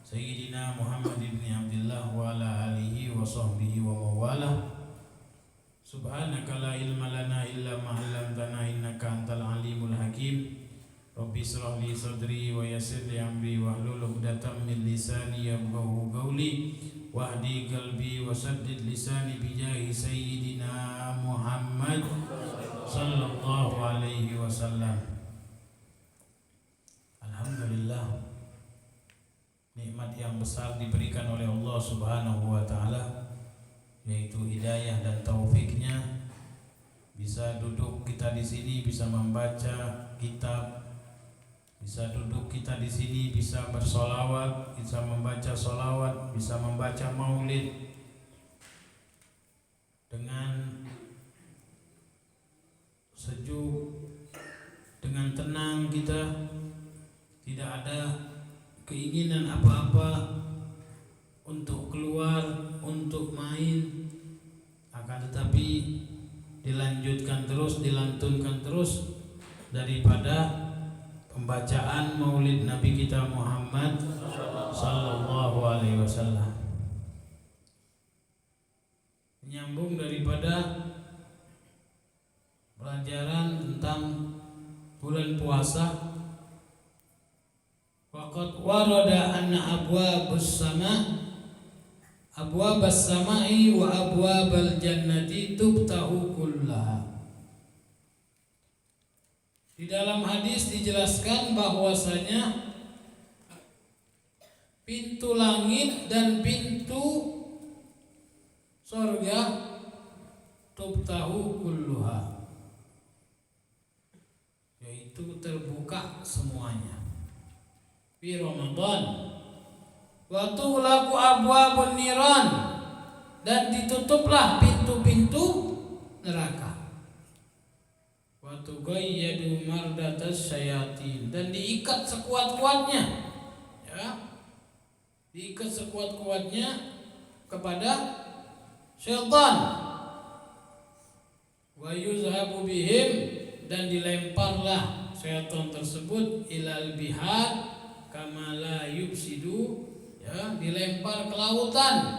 Sayyidina Muhammad ibn Abdullah wa ala alihi wa sahbihi wa mawalah. Subhanaka la ilma lana illa ma 'allamtana innaka antal alimul hakim. Rabbi shrah li sadri wa yassir li amri wahlul 'uqdatam min lisani yafqahu qawli wahdi qalbi wa saddid lisani bi jahi sayyidina Muhammad sallallahu alaihi wasallam. Alhamdulillah, nikmat yang besar diberikan oleh Allah Subhanahu wa taala, yaitu hidayah dan taufiknya. Bisa duduk kita di sini, bisa membaca kitab, bisa duduk kita di sini, bisa bersolawat, bisa membaca solawat, bisa membaca maulid dengan sejuk, dengan tenang. Kita tidak ada keinginan apa-apa untuk keluar, untuk main, akan tetapi dilanjutkan terus, dilantunkan terus daripada pembacaan maulid Nabi kita Muhammad sallallahu alaihi wasallam. Menyambung daripada pelajaran tentang bulan puasa. Waqad warada anna abwabus samai wa abwabal jannati tubtahu kullaha. Di dalam hadis dijelaskan bahwasanya pintu langit dan pintu surga tubtahu kulluha, yaitu terbuka semuanya di Ramadan. Wa tughlaqu abwabun niran, dan ditutuplah pintu-pintu neraka. Wa tugayyadu mardatas syayatin, dan diikat sekuat-kuatnya, ya, diikat sekuat-kuatnya kepada syaitan. Wa yuzhabu bihim, dan dilemparlah syaitan tersebut ilal bihar kama la yufsidu, ya, dilempar ke lautan.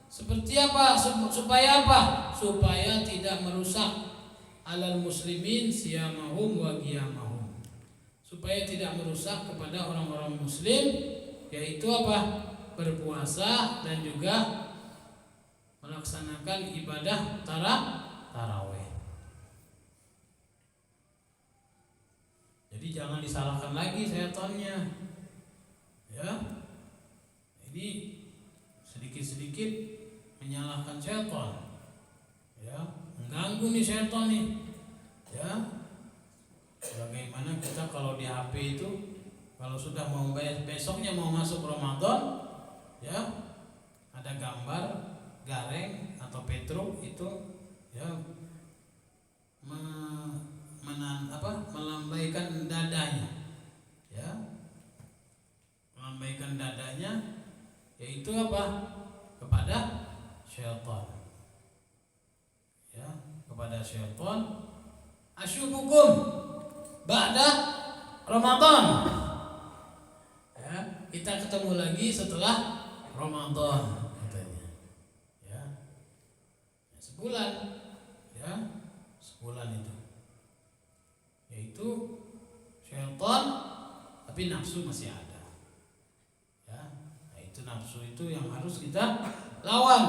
Seperti apa? Supaya apa? Supaya tidak merusak alal muslimin siyamahum wa qiyamahum, supaya tidak merusak kepada orang-orang muslim, yaitu apa? Berpuasa dan juga melaksanakan ibadah tarawih. Jadi jangan disalahkan lagi syaitannya, ya. Ini sedikit-sedikit menyalahkan syaitan, ya, mengganggu nih syaitan nih, ya. Bagaimana kita kalau di HP itu, kalau sudah mau besoknya mau masuk Ramadan, ya, ada gambar gareng atau petruk itu, ya, melambaikan dadanya, ya, melambaikan dadanya, yaitu apa? Kepada syaitan, ya, kepada syaitan. Asyubukum ba'da Ramadan, ya, kita ketemu lagi setelah Ramadan katanya, ya, sebulan, ya, sebulan itu, yaitu syaitan, tapi nafsu masih ada, ya. Nah, itu nafsu itu yang harus kita lawan,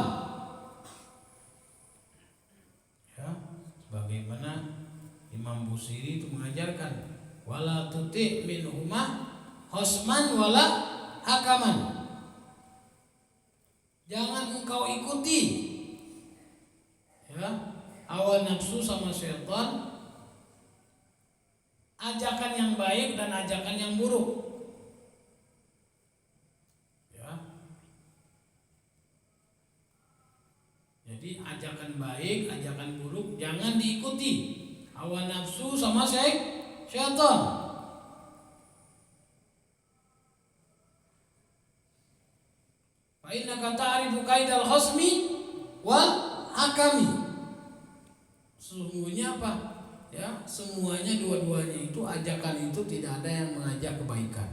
ya. Sebagaimana Imam Busiri itu mengajarkan, wala tuti minhumah hosman wala hakaman, jangan engkau ikuti, ya, hawa nafsu sama syaitan, ajakan yang baik dan ajakan yang buruk, ya. Jadi ajakan baik, ajakan buruk jangan diikuti, hawa nafsu sama syaitan. Fa innaka ta'rifu kaidal khasmi wal hakami. Sesungguhnya apa? Ya, semuanya dua-duanya itu ajakan itu tidak ada yang mengajak kebaikan.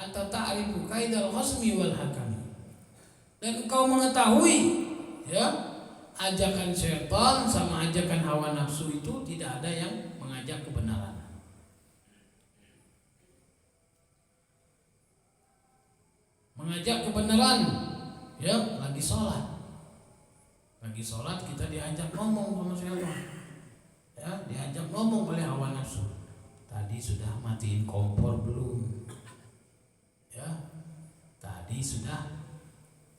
anta ta'rifu kaidal khasmi wal hakami. Dan engkau mengetahui ya, ajakan syaitan sama ajakan hawa nafsu itu tidak ada yang mengajak kebenaran. Mengajak kebenaran ya, lagi sholat kita diajak ngomong sama syaitan ya, diajak ngomong oleh hawa nafsu. Tadi sudah matiin kompor belum ya, tadi sudah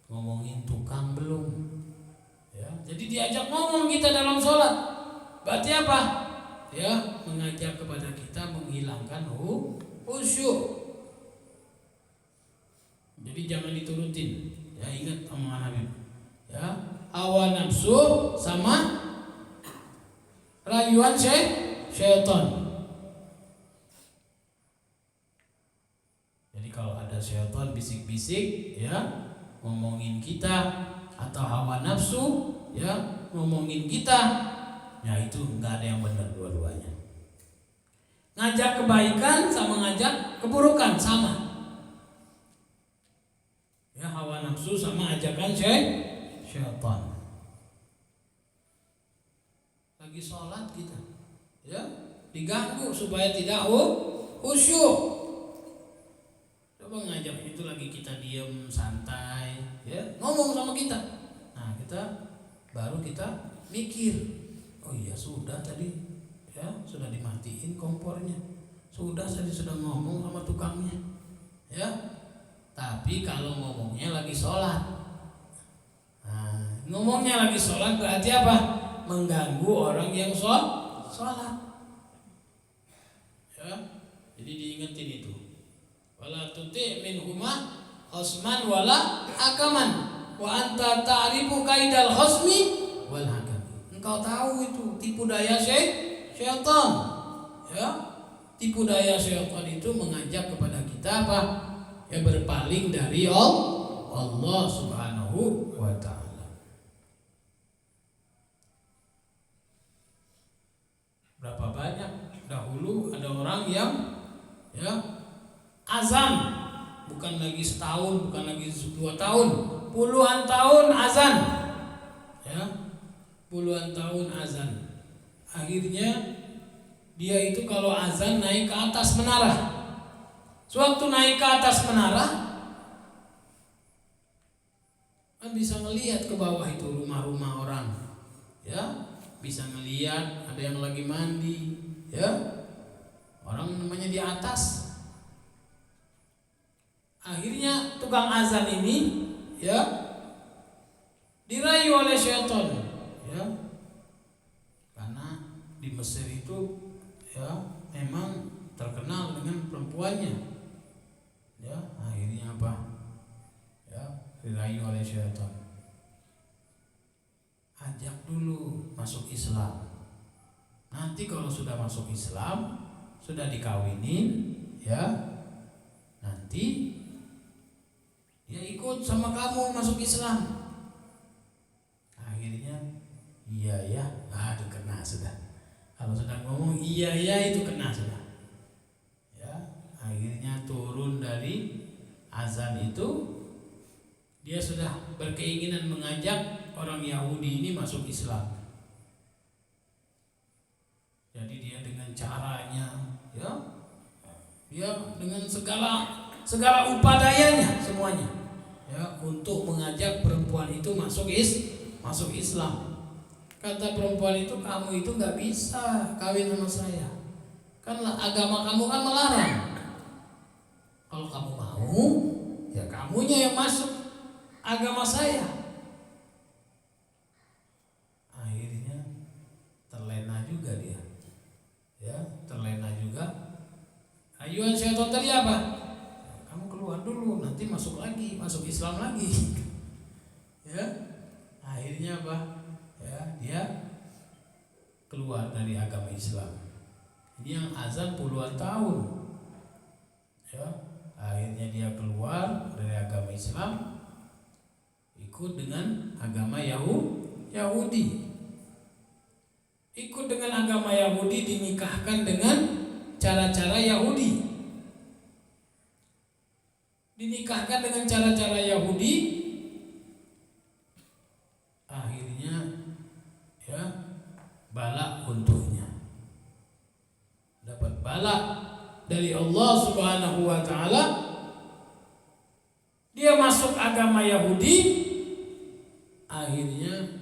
ngomongin tukang belum ya. Jadi diajak ngomong kita dalam sholat, berarti apa ya, mengajak kepada kita menghilangkan khusyuk. Jadi jangan diturutin ya, ingat omongan Habib ya, hawa nafsu sama rayuan syaitan. Jadi kalau ada syaitan bisik-bisik ya, ngomongin kita, atau hawa nafsu ya ngomongin kita, ya itu nggak ada yang benar dua-duanya. Ngajak kebaikan sama ngajak keburukan sama ya, hawa nafsu sama ajakan syaitan. Lagi sholat kita ya, diganggu supaya tidak khusyuk. Coba ngajak itu lagi kita diem santai ya, ngomong sama kita. Nah baru kita mikir, oh iya sudah tadi ya, sudah dimatiin kompornya, sudah ngomong sama tukangnya ya. Tapi kalau ngomongnya lagi sholat, ngomongnya lagi sholat berarti apa? Mengganggu orang yang sholat ya. Jadi diingetin itu, wala tuti minhuma khosman wala hakaman wa anta ta'rifu kaidal khosmi wal hakam. Engkau tahu itu tipu daya syaitan ya. Tipu daya syaitan itu mengajak kepada kita apa? Ya berpaling dari Allah Subhanahu wa ta'ala. Berapa banyak dahulu ada orang yang ya azan, bukan lagi setahun, bukan lagi 2 tahun, puluhan tahun azan ya, puluhan tahun azan. Akhirnya dia itu kalau azan naik ke atas menara. Sewaktu naik ke atas menara kan bisa ngelihat ke bawah itu rumah-rumah orang ya, bisa ngelihat ada yang lagi mandi ya, orang namanya di atas. Akhirnya tukang azan ini ya dirayu oleh syaitan ya, karena di Mesir itu ya memang terkenal dengan perempuannya ya. Akhirnya apa ya, dirayu oleh syaitan, ajak dulu masuk Islam. Nanti kalau sudah masuk Islam, sudah dikawinin ya, nanti dia ikut sama kamu masuk Islam. Akhirnya iya ya, aduh kena sudah. Kalau sudah ngomong iya ya itu kena sudah ya. Akhirnya turun dari azan itu, dia sudah berkeinginan mengajak orang Yahudi ini masuk Islam. Jadi dia dengan caranya ya, dia dengan segala upadayanya semuanya ya, untuk mengajak perempuan itu masuk Islam. Kata perempuan itu, kamu itu nggak bisa kawin sama saya, kan agama kamu kan melarang. Kalau kamu mau, ya kamunya yang masuk agama saya. Akhirnya terlena juga dia ya, terlena juga. Ayuan syaitan tadi apa? Kamu keluar dulu, nanti masuk Islam lagi ya. Akhirnya apa ya, dia keluar dari agama Islam. Ini yang azan puluhan tahun ya. Akhirnya dia keluar dari agama Islam, ikut dengan agama Yahudi. Ikut dengan agama Yahudi, dinikahkan. dinikahkan dengan cara-cara Yahudi. dinikahkan dengan cara-cara Yahudi, akhirnya ya bala untuknya, dapat bala dari Allah Subhanahu wa taala. Dia masuk agama Yahudi, akhirnya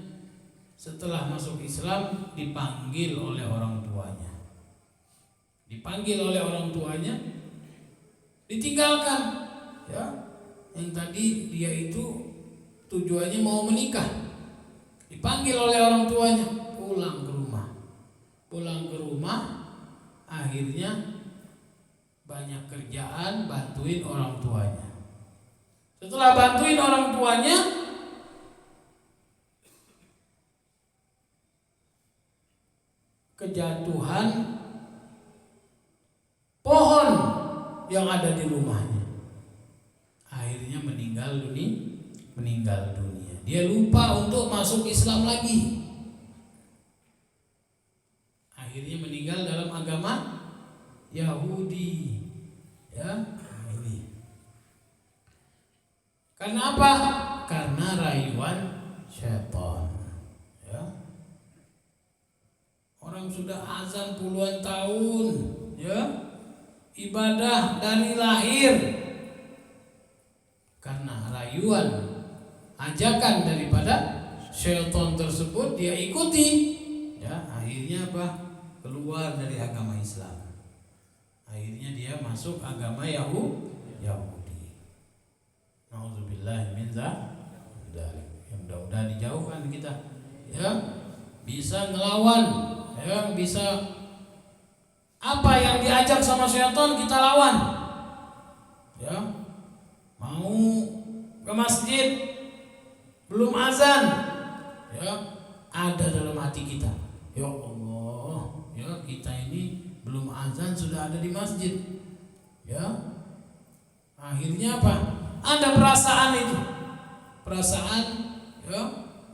setelah masuk Islam dipanggil oleh orang tuanya. Dipanggil oleh orang tuanya, ditinggalkan. Ya, yang tadi dia itu tujuannya mau menikah, dipanggil oleh orang tuanya, pulang ke rumah. Pulang ke rumah, akhirnya banyak kerjaan, bantuin orang tuanya. Setelah bantuin orang tuanya, kejatuhan pohon yang ada di rumahnya, akhirnya meninggal dunia. Dia lupa untuk masuk Islam lagi, akhirnya meninggal dalam agama Yahudi. Ya, ini. Karena apa? Karena rayuan syaitan. Ya. Orang sudah azan puluhan tahun, ya, ibadah dari lahir, karena rayuan, ajakan daripada syaitan tersebut dia ikuti, ya, akhirnya apa? Keluar dari agama Islam. Akhirnya dia masuk agama Yahudi. Nauzubillah min dzalik. Ya, mudah-mudahan dijauhkan kita, ya, bisa ngelawan, ya, bisa apa yang diajak sama syaitan kita lawan. Ya, mau ke masjid belum azan, ya, ada dalam hati kita, ya Allah, ya, kita ini belum azan sudah ada di masjid. Ya, akhirnya apa? Ada perasaan itu, ya,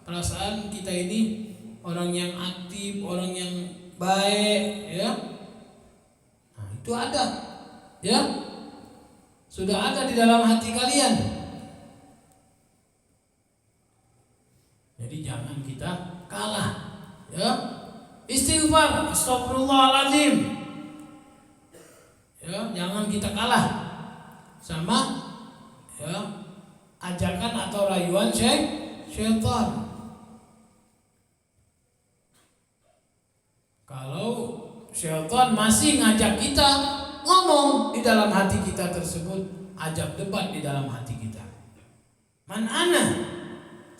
perasaan kita ini orang yang aktif, orang yang baik, ya. Nah, itu ada, ya, sudah ada di dalam hati kalian. Jadi jangan kita kalah, ya. Istighfar, astagfirullahaladzim. Ya, jangan kita kalah sama, ya, ajakan atau rayuan syaitan. Kalau syaitan masih ngajak kita ngomong di dalam hati kita tersebut, ajak debat di dalam hati kita. Man ana?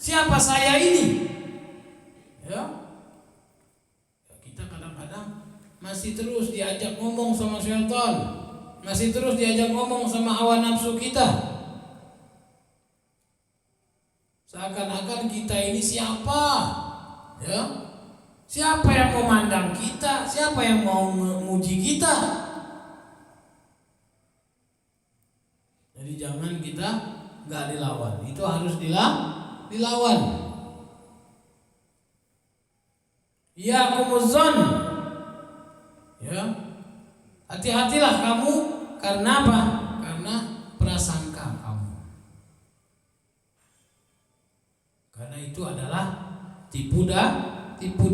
Siapa saya ini? Ya. Kita kadang-kadang masih terus diajak ngomong sama syaitan, masih terus diajak ngomong sama hawa nafsu kita. Seakan-akan kita ini siapa? Ya. Siapa yang memandang kita? Siapa yang mau memuji kita? Jadi jangan kita nggak dilawan, itu harus dilawan. Ya kumuzon, ya, hati-hatilah kamu. Karena apa? Karena prasangka kamu. Karena itu adalah tipu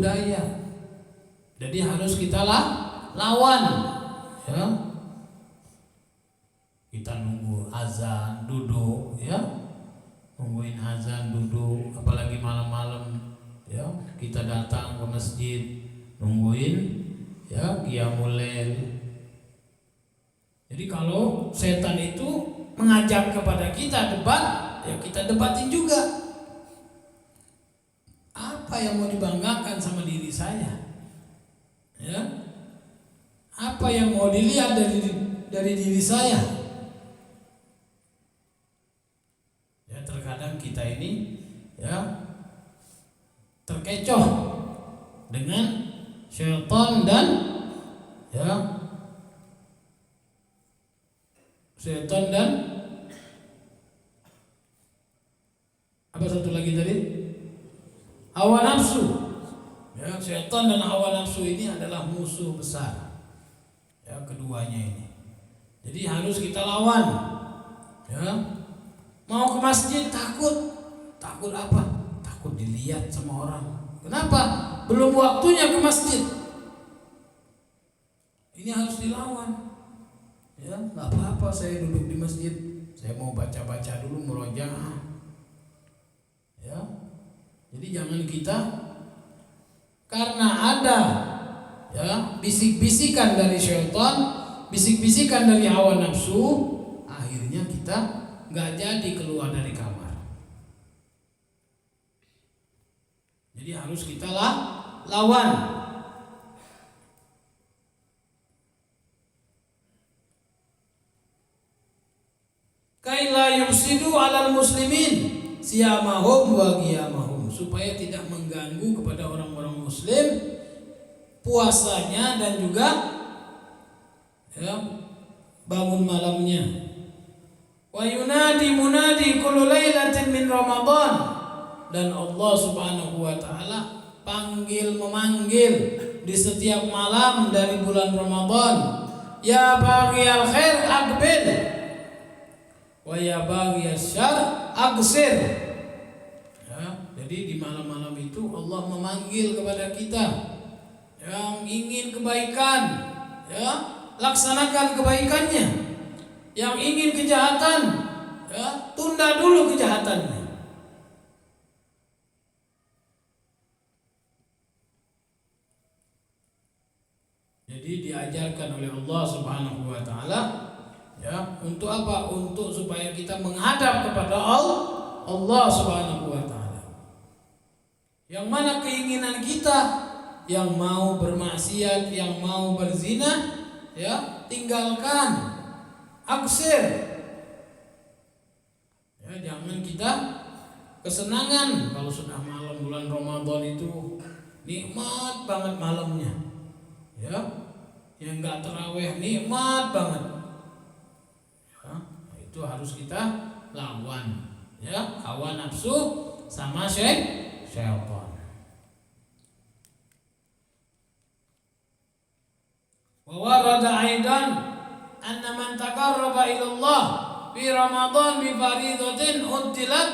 daya. Jadi harus kita lawan, ya. Kita nunggu azan duduk, ya, nungguin azan duduk, apalagi malam-malam, ya, kita datang ke masjid nungguin, ya, qiyamul lail. Jadi kalau setan itu mengajak kepada kita debat, ya kita debatin juga. Apa yang mau dibanggakan sama diri saya? Ya. Apa yang mau dilihat dari diri saya? Ya, terkadang kita ini, ya, terkecoh dengan syaitan dan, ya, syaitan dan apa satu lagi tadi? Hawa nafsu. Ya, syaitan dan hawa nafsu ini adalah musuh besar. Ya, keduanya ini. Jadi harus kita lawan. Ya. Mau ke masjid takut. Takut apa? Takut dilihat sama orang. Kenapa? Belum waktunya ke masjid. Ini harus dilawan. Ya, nggak apa-apa saya duduk di masjid. Saya mau baca-baca dulu murojaah. Ya. Jadi jangan kita karena ada ya bisik-bisikan dari syaitan, bisik-bisikan dari hawa nafsu, akhirnya kita nggak jadi keluar dari kamar. Jadi harus kita lawan. Kaila yufsidu alal muslimin siyamahum wa qiyamahum, supaya tidak mengganggu kepada orang-orang muslim puasanya dan juga ya, bangun malamnya. Wa yunadi munadi kullu lailatin min Ramadan, dan Allah Subhanahu wa taala memanggil di setiap malam dari bulan Ramadan, ya baghiyal khair aqbil wa ya baghiyas syarr aqsir. Ya, jadi di malam-malam itu Allah memanggil kepada kita yang ingin kebaikan, ya, laksanakan kebaikannya. Yang ingin kejahatan, ya, tunda dulu kejahatannya. Jadi diajarkan oleh Allah Subhanahu wa taala, ya, untuk apa? Untuk supaya kita menghadap kepada Allah Subhanahu wa taala. Yang mana keinginan kita, yang mau bermaksiat, yang mau berzina, ya, tinggalkan. Aksir. Ya, jangan kita kesenangan kalau sudah malam bulan Ramadan itu nikmat banget malamnya. Ya, yang enggak tarawih nikmat banget. Ya, itu harus kita lawan. Ya, hawa nafsu sama syaitan. Wa warada aidan anna man taqarraba ila Allah fi Ramadan bi faridatin uddilat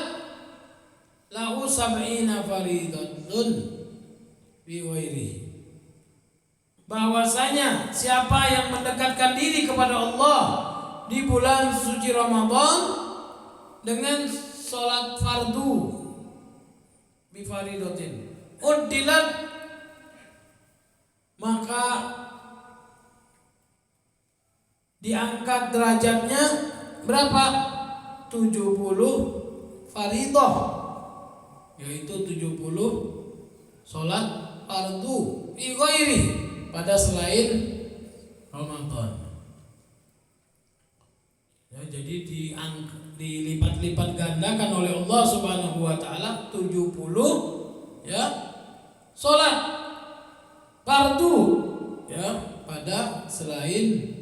lahu 70 faridatun bi ghairihi. Bahwasanya siapa yang mendekatkan diri kepada Allah di bulan suci Ramadan dengan salat fardu bi faridatin uddilat, maka diangkat derajatnya berapa? 70 faridah, yaitu 70 sholat fardu fi ghairi, pada selain Ramadan. Ya, jadi dilipat-lipat gandakan oleh Allah Subhanahu wa taala 70 ya sholat fardu ya pada selain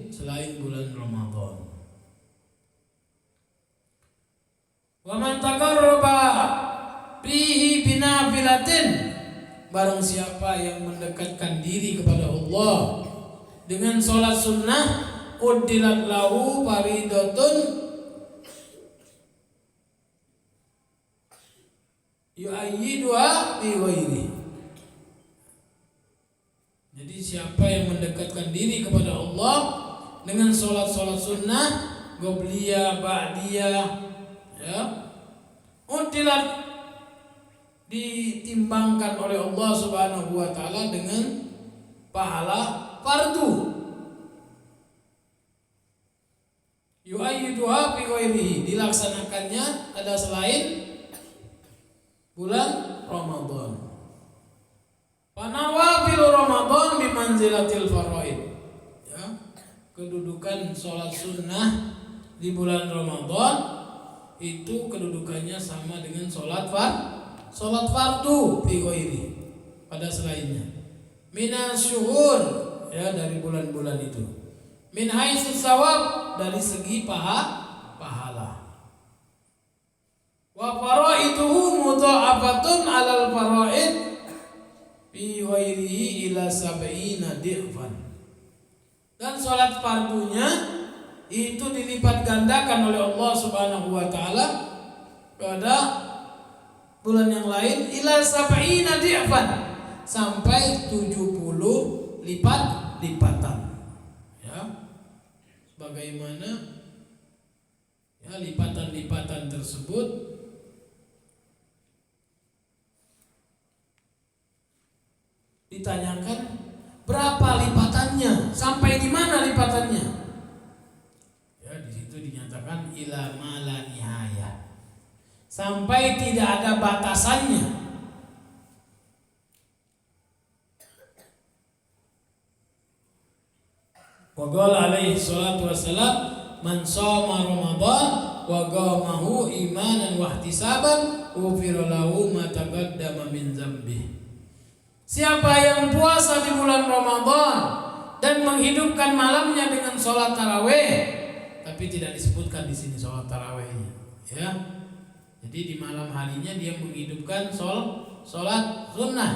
bulan Ramadan. Wa man taqarraba fihi binafilatin, barang siapa yang mendekatkan diri kepada Allah dengan sholat sunnah, uddilat lahu faridatun yu'ayyiduha bi ghairi. Jadi siapa yang mendekatkan diri kepada Allah dengan sholat sunnah, qobliyah, ba'diyah, ya, uddilat, ditimbangkan oleh Allah Subhanahu wa taala dengan pahala fardu. Yu'ayyiduha bi ghairihi, dilaksanakannya ada selain bulan Ramadan. Panawafil Ramadan bimanzilatil faraid. Ya, kedudukan sholat sunnah di bulan Ramadan itu kedudukannya sama dengan sholat fardu fi ghairi, pada selainnya. Minas syuhur, ya, dari bulan-bulan itu. Min haitsu tsawab, dari segi pahala. Wa fara'iduhu mudha'afatun 'alal fara'id fi ghairihi ila 70 di'fan. Dan sholat fardunya itu dilipat gandakan oleh Allah Subhanahu wa taala pada bulan yang lain ila sab'ina di'fan, sampai 70 lipatan. Ya. Sebagaimana ya lipatan-lipatan tersebut ditanyakan berapa lipatannya, sampai di mana lipatannya? Ya, di situ dinyatakan ila ma la nihayah, sampai tidak ada batasannya. Wa qala alaihi salatu wassalam man shoma ramadan wa qamahu imanan wa ihtisaban ghufira lahu ma taqaddama min dzambihi. Siapa yang puasa di bulan Ramadan dan menghidupkan malamnya dengan sholat taraweh, tapi tidak disebutkan di sini sholat tarawehnya, ya. Jadi di malam harinya dia menghidupkan sholat sunnah.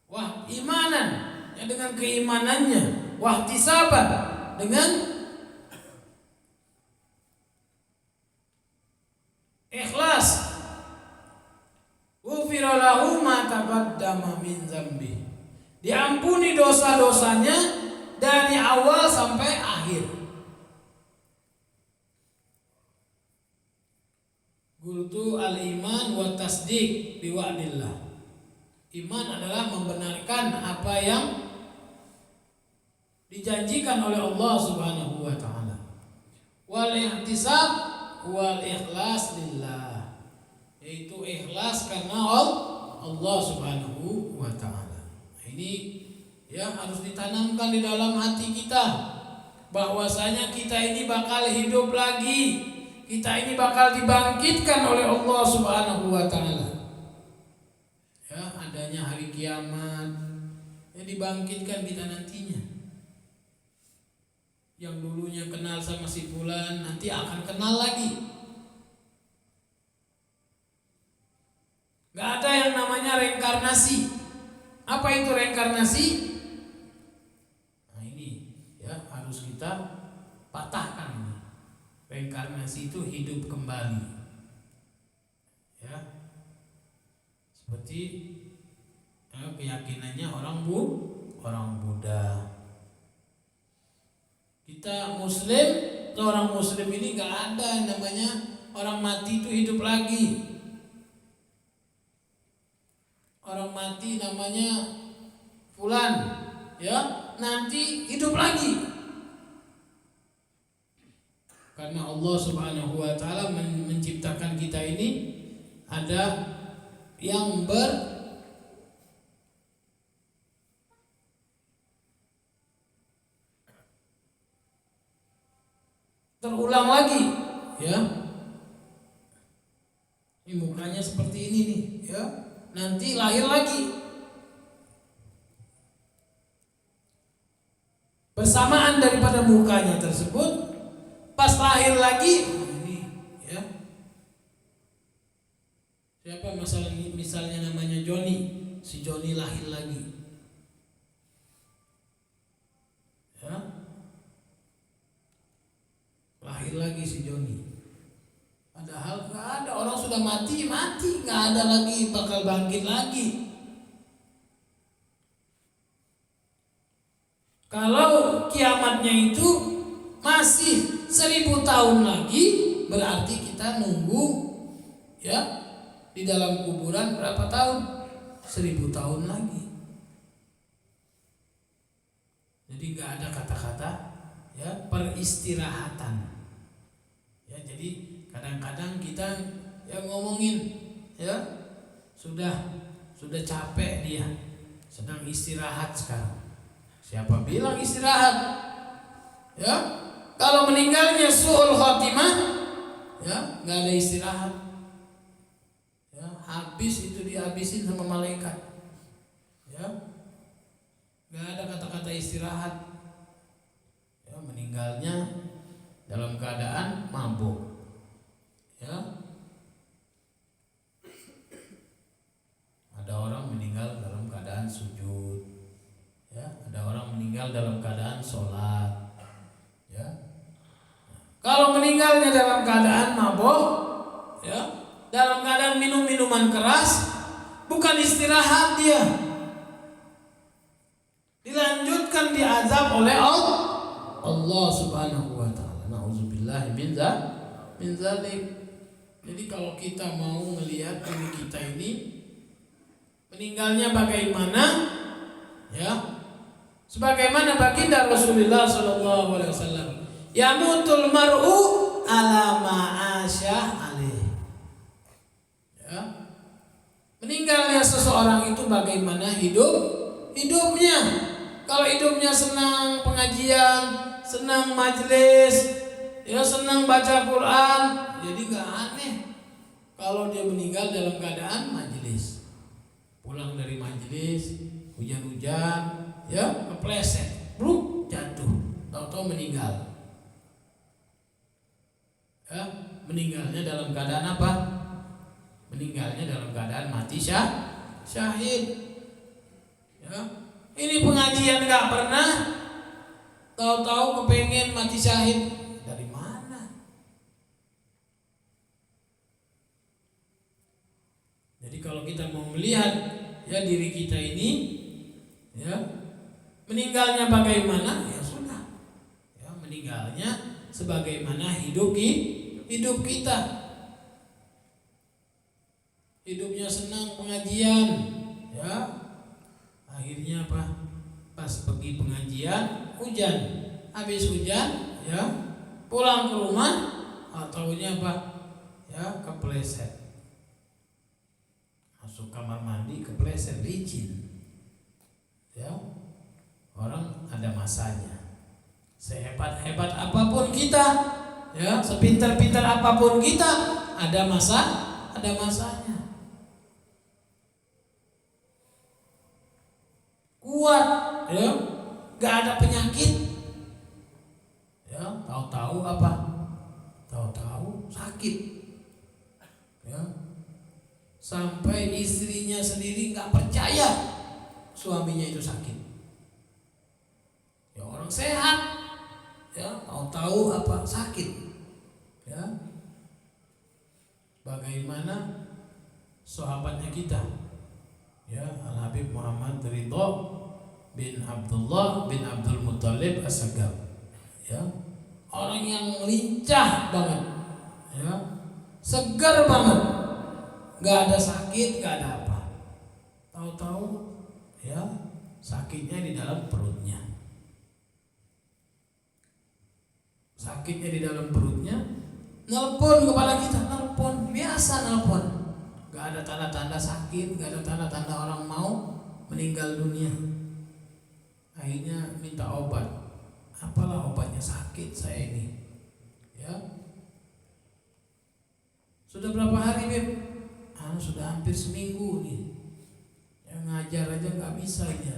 Wah, imanan, ya, dengan keimanannya, wahtisaban, dengan ikhlas. Ghufira lahu ma taqaddama min dzambi. Diampuni dosa-dosanya dari awal sampai akhir. Qultu al-iman wa tasdiq bi wa'dillah. Iman adalah membenarkan apa yang dijanjikan oleh Allah Subhanahu wa taala. Wal ihtisab wal ikhlas lillah, yaitu ikhlas karena Allah Subhanahu wa taala. Ini ya harus ditanamkan di dalam hati kita, bahwasanya kita ini bakal hidup lagi, kita ini bakal dibangkitkan oleh Allah Subhanahu wa taala. Ya, adanya hari kiamat, ya dibangkitkan kita nantinya. Yang dulunya kenal sama si fulan nanti akan kenal lagi. Gak ada yang namanya reinkarnasi. Apa itu reinkarnasi? Nah ini ya harus kita patahkan ini. Reinkarnasi itu hidup kembali. Ya. Seperti ya, keyakinannya orang Buddha. Kita Muslim, orang Muslim ini gak ada namanya orang mati itu hidup lagi. Orang mati namanya fulan, ya, nanti hidup lagi. Karena Allah Subhanahu wa taala menciptakan kita ini ada yang terulang lagi, ya. Ini mukanya seperti ini nih, ya. Nanti lahir lagi. Bersamaan daripada mukanya tersebut, pas lahir lagi, ini ya. Siapa misalnya namanya Joni, si Joni lahir lagi. Ya. Lahir lagi si Joni. Padahal nggak ada, orang sudah mati, nggak ada lagi, bakal bangkit lagi. Kalau kiamatnya itu masih 1000 tahun lagi, berarti kita nunggu ya di dalam kuburan berapa tahun? 1000 tahun lagi. Jadi nggak ada kata-kata ya peristirahatan. Ya, jadi kadang-kadang kita yang ngomongin ya sudah capek dia, sedang istirahat sekarang. Siapa bilang istirahat? Ya, kalau meninggalnya su'ul khotimah, ya nggak ada istirahat. Ya, habis itu dihabisin sama malaikat. Ya, nggak ada kata-kata istirahat. Ya, meninggalnya dalam keadaan mabuk. Ya, ada orang meninggal dalam keadaan sujud, ya, ada orang meninggal dalam keadaan sholat, ya, meninggalnya dalam keadaan mabok, ya, dalam keadaan minum minuman keras, bukan istirahat dia, dilanjutkan diazab oleh Allah Subhanahu wa taala. Nauzubillahi min zalik. Jadi kalau kita mau melihat diri kita ini meninggalnya bagaimana, ya, sebagaimana baginda Rasulullah sallallahu alaihi wasallam, yamutul mar'u ala ma asya alaih. Ya. Meninggalnya seseorang itu bagaimana hidupnya. Kalau hidupnya senang pengajian, senang majelis, ya, senang baca Quran, jadi gak aneh kalau dia meninggal dalam keadaan majelis. Pulang dari majelis, hujan-hujan, ya, kepleset, bruk, jatuh, tahu-tahu meninggal. Ya, meninggalnya dalam keadaan apa? Meninggalnya dalam keadaan mati syahid. Ya, ini pengajian gak pernah, tahu-tahu kepengen mati syahid. Dari mana? Jadi kalau kita mau melihat, ya, diri kita ini, ya, meninggalnya bagaimana, ya sudah, ya, meninggalnya sebagaimana hidup kita. Hidupnya senang pengajian, ya, akhirnya apa? Pas pergi pengajian hujan, habis hujan, ya, pulang ke rumah, taunya apa? Ya, kepleset. Masuk kamar mandi kepleset, licin. Ya, orang ada masanya. Sehebat-hebat apapun kita, ya, sepintar-pintar apapun kita, ada masanya. Kuat, ya, gak ada penyakit, ya, tahu-tahu apa? Tahu-tahu sakit, ya, sampai istrinya sendiri gak percaya suaminya itu sakit. Ya, orang sehat, ya, tahu-tahu apa? Sakit, ya. Bagaimana sahabatnya kita, ya, Al-Habib Muhammad Ridho bin Abdullah bin Abdul Muttalib As-Sagaf, ya, orang yang lincah banget, ya, segar banget, gak ada sakit, gak ada apa. Tahu-tahu, ya, sakitnya di dalam perutnya. Sakitnya di dalam perutnya, nelpon kepada kita, nelpon, biasa nelpon. Gak ada tanda-tanda sakit, gak ada tanda-tanda orang mau meninggal dunia. Akhirnya minta obat. Apalah obatnya, sakit saya ini, ya. Sudah berapa hari, Beb? Sudah hampir seminggu nih. Yang ngajar aja gak bisa ini.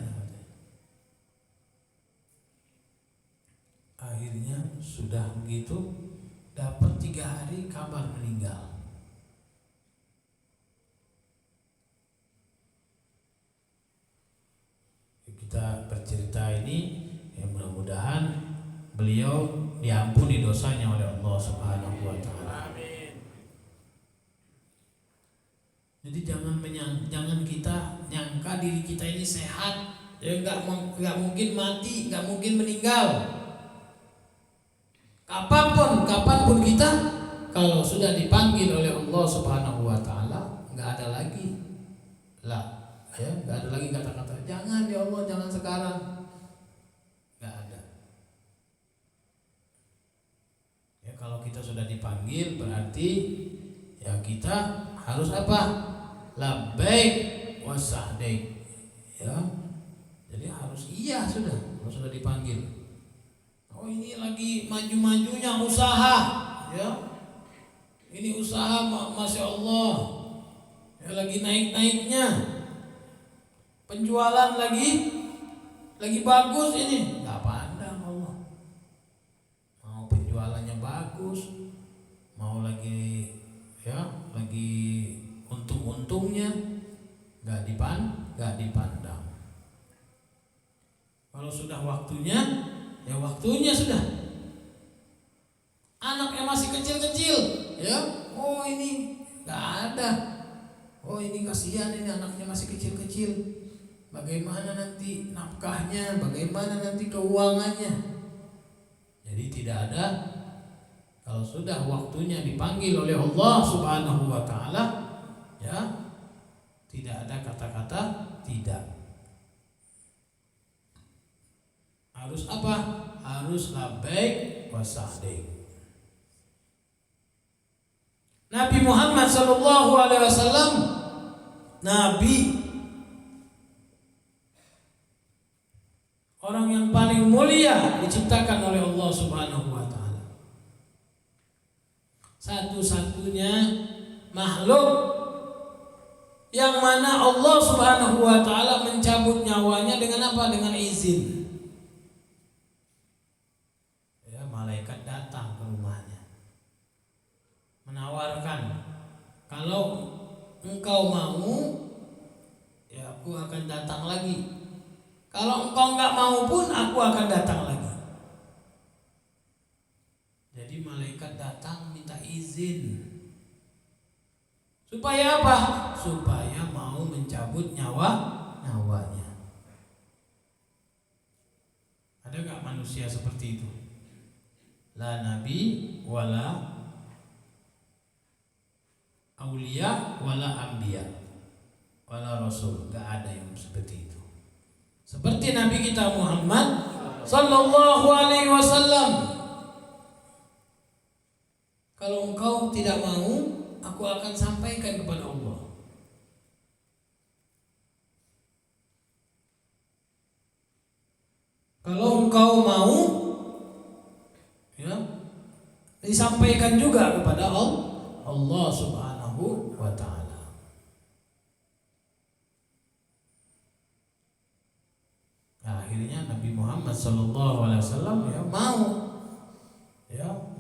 Akhirnya sudah begitu, dapat 3 hari kabar meninggal. Kita bercerita ini, ya, mudah-mudahan beliau diampuni dosanya oleh Allah Subhanahu wa taala. Amin. Jadi jangan kita nyangka diri kita ini sehat, ya, nggak mungkin mati, nggak mungkin meninggal. Kapanpun kita, kalau sudah dipanggil oleh Allah Subhanahu wa taala, nggak ada lagi lah, ya, nggak ada lagi kata-kata jangan, ya Allah, jangan sekarang. Nggak ada. Ya, kalau kita sudah dipanggil berarti, ya, kita harus apa? Labbaik wa sa'daik. Ya. Jadi harus iya sudah, kalau sudah dipanggil. Oh, ini lagi maju-majunya usaha, ya. Ini usaha, masya Allah, ya, lagi naik-naiknya. Penjualan lagi bagus ini, nggak pandang Allah. Mau penjualannya bagus, mau lagi, ya, lagi untung-untungnya, nggak dipandang. Kalau sudah waktunya, ya waktunya sudah. Anak yang masih kecil kecil, ya. Oh ini nggak ada. Oh ini kasihan, ini anaknya masih kecil-kecil. Bagaimana nanti nafkahnya, bagaimana nanti keuangannya. Jadi tidak ada. Kalau sudah waktunya dipanggil oleh Allah Subhanahu wa taala, ya, tidak ada kata-kata tidak. Harus apa? Harus labbaik wa sa'daik. Nabi Muhammad sallallahu alaihi wasallam, nabi, orang yang paling mulia diciptakan oleh Allah Subhanahu wa taala. Satu-satunya makhluk yang mana Allah Subhanahu wa taala mencabut nyawanya dengan apa? Dengan izin. Ya, malaikat datang ke rumahnya, menawarkan, kalau engkau mau, ya aku akan datang lagi. Kalau engkau enggak mau pun, aku akan datang lagi. Jadi malaikat datang minta izin. Supaya apa? Supaya mau mencabut nyawanya. Ada enggak manusia seperti itu? La nabi wala aulia wala anbiya wala rasul. Enggak ada yang seperti itu. Seperti Nabi kita Muhammad sallallahu alaihi wasallam. Kalau engkau tidak mau, aku akan sampaikan kepada Allah. Kalau engkau mau, ya, disampaikan juga kepada Allah Subhanahu wa taala. Nah, akhirnya Nabi Muhammad sallallahu alaihi wasallam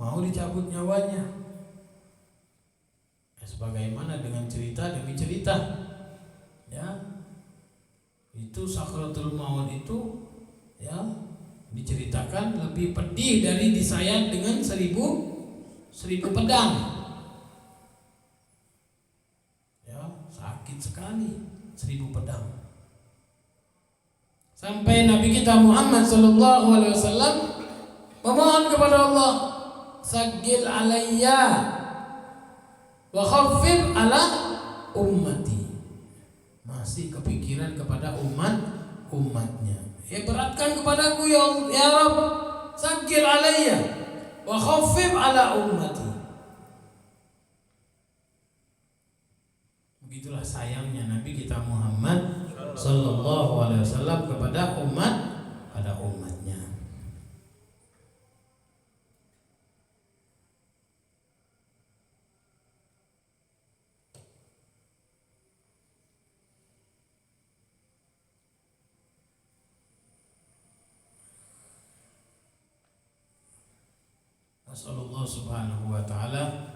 mau dicabut nyawanya. Ya, sebagaimana dengan cerita demi cerita, ya, itu sakratul maut itu, ya, diceritakan lebih pedih dari disayat dengan seribu pedang. Ya, sakit sekali 1000 pedang. Sampai Nabi kita Muhammad sallallahu alaihi wasallam memohon kepada Allah, "Saggil alayya wa khaffif ala ummati." Masih kepikiran kepada umatnya. Ya, beratkan kepadaku ya Rabb. Saggil alayya wa khaffif ala ummati. Begitulah sayangnya Nabi kita Muhammad sallallahu alaihi wasallam kepada umatnya. Nasallallahu subhanahu wa ta'ala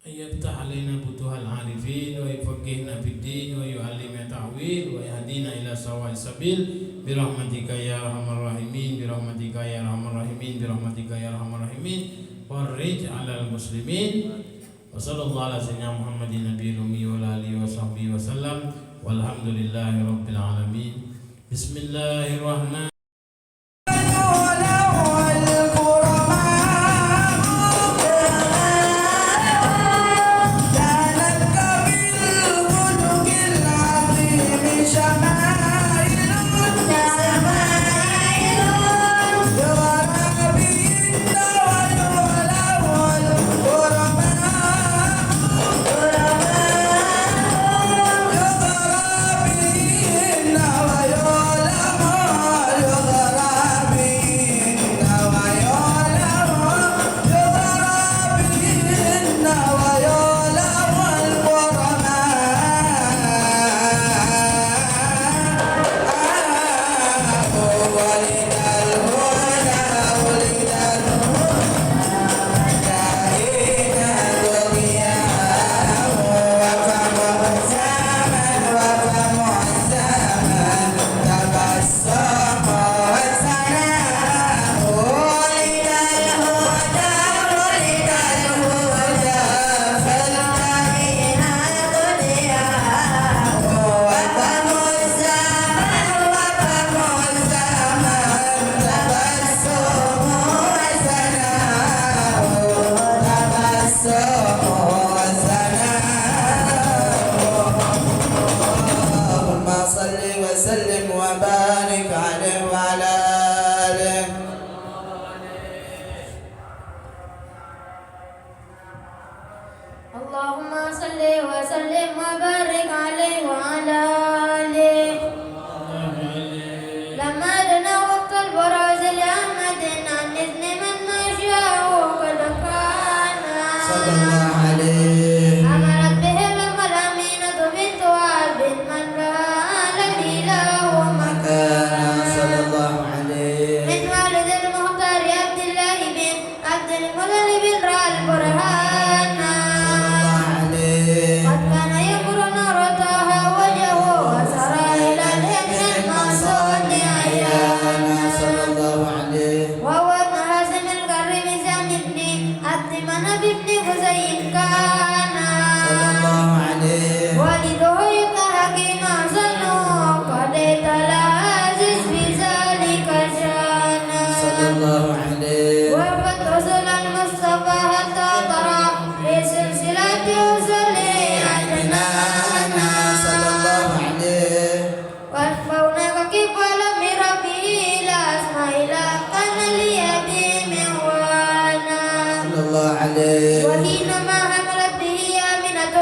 ayyabtah alaina butuhal arifin wa yufaqihna fid din wa yu'allimna ta'wil wa yahdina ila sawa'is sabil birahmatika ya arhamar rahimin birahmatika ya arhamar rahimin birahmatika ya arhamar rahimin warij 'alal muslimin wa sallallahu ala sayyidina Muhammadin nabiyil ummi wa alihi wa sahbihi wa sallam walhamdulillahi rabbil alamin. Bismillahirrahmanirrahim. اللهم صل وسلم وبارك عليه وعلى آله. لما دنا وقت البراز لأحمد عن إذن من نشاء قد كان صلى الله عليه. أمرت به لما الأمينة بنت وهب من كان الإله مكانا صلى الله عليه. من والد المختار عبد الله بن عبد المطلب بن رأى البرهان. قد كان يمر نور طه وجهه وسرى إلى الإبن المعصوم عيانا صلى الله عليه. وهو ابن هاشم الكريم سام بن عبد مناف بن قصي كان صلى الله عليه. والده يبقى حكيم حسنه قد تلازز بذلك شانا صلى الله عليه. وقد رسل المصطفى حتى ترى في سلسلة وصله عدنانا صلى الله عليه. وهناك كيف لم ربه لا اسماعيل كان لأبي من وانا صلى الله عليه. وحينما حملت به آمنة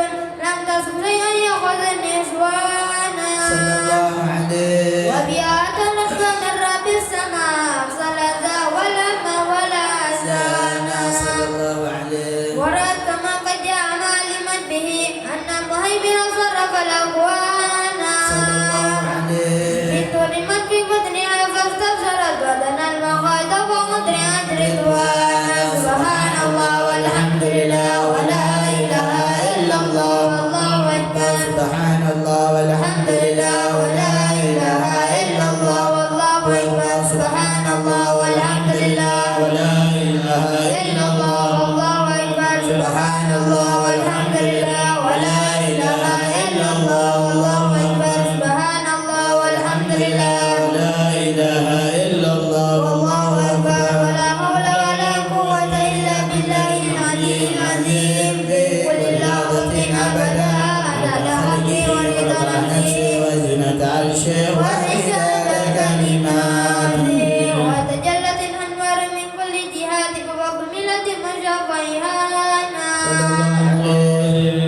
لم تستطع أن يأخذ النسوان صلى الله عليه. وبها تلقى من رب السماء صلاة ولا ما ولا أحزانا صلى الله عليه. ورأت كما قد جاء معلما به أن مهيمن صرف الأكوان صلى الله عليه. بطول من في بطنها فاستبشرت بدنا المخاط فمدرعت رضوانا سبحان الله والحمد لله ولا إله إلا الله والله أكبر سبحان الله والحمد لله ولا إله إلا الله والله أكبر سبحان الله والحمد لله ولا إله إلا الله والله أكبر سبحان الله والحمد لله ولا إله إلا الله والله أكبر سبحان الله والحمد لله لا إله إلا الله والله أكبر ولا حول ولا قوة إلا بالله العلي العظيم في كل لحظة أبدا عدد خلقه ورضا نفسه وزنة عرشه وحساب كلماته وتجلت الأنوار من كل جهات فأكملت مشافيهانا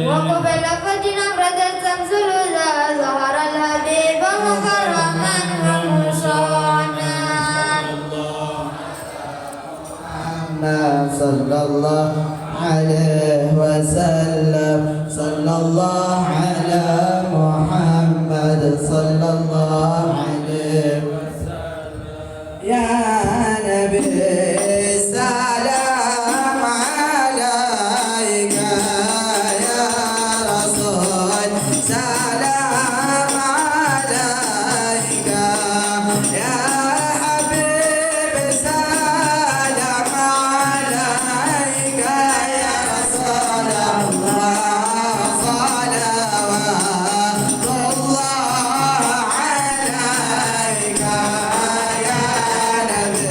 وقبل فجنا بدت شمس الهدى ظهر الحبيب مكرما ومصانا محمد صلى الله عليه وسلم. صلى الله على محمد صلى الله عليه وسلم. يا نبي سلام عليك يا رسول سلام عليك يا حبيب سلام عليك يا رسول الله صلوات الله عليك يا نبي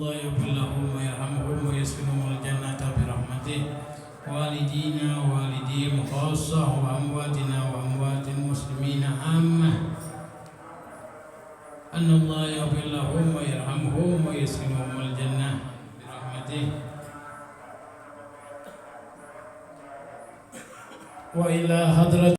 Allah yaghfir lahum wa yarhamhum wa yaskinhumul jannata bi rahmatih walidina wa walidihim khassah wa amwatina wa amwatil muslimina ammah. Allah yaghfir lahum wa yarhamhum wa yaskinhumul jannah bi rahmatih wa ila hadrat